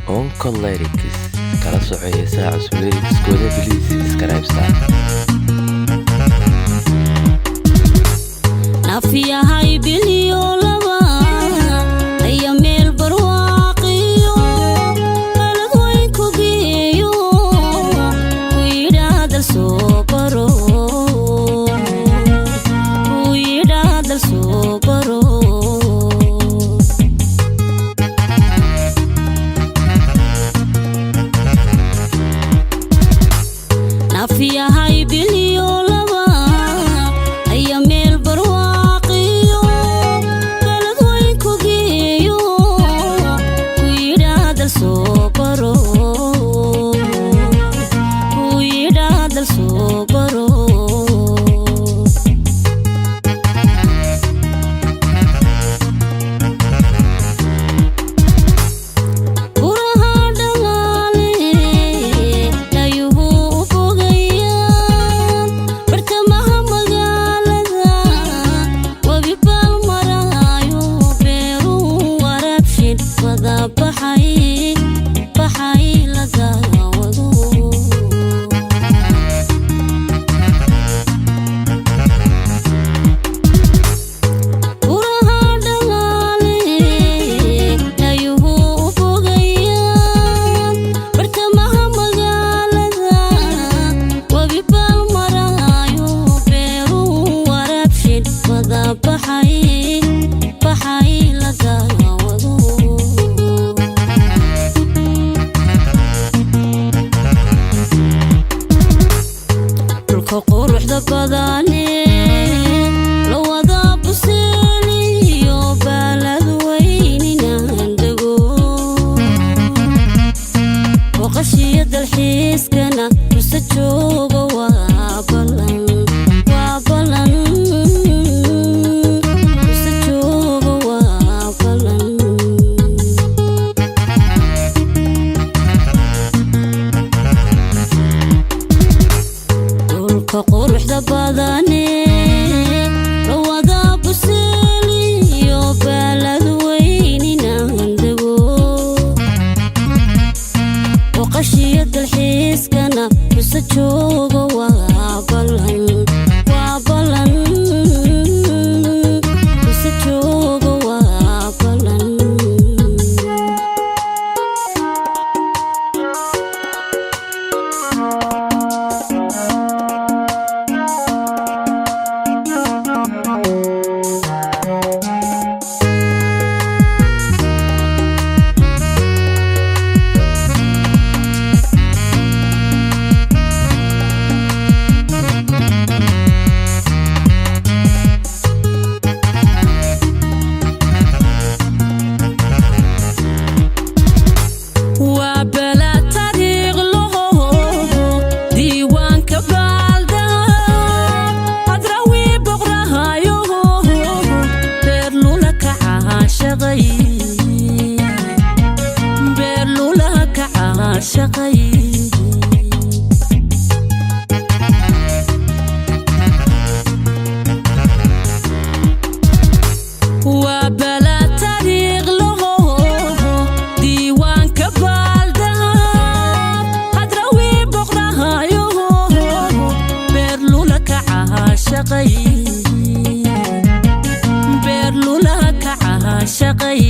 Uncle Lyrics kala socoya saaca lyrics kooda please subscribe star nafiya hay biliyo laba ay meel barwaaqiyo qalad way ku geeyo wiidada soo baro nafiya hay biliyo laba ay meel barwaaqiyo qalad way ku geeyo wiidada soo baro quruxda badane la wada buseeliyo balad weynina dago waqashiya dalxiiskana kusa jooga waa balan kusa jooga waa balan quruxda badane la wada buseeliyo balad weynina dago waqashiya dalxiiskana kusa jooga waa balan kusa jooga waa balan شقي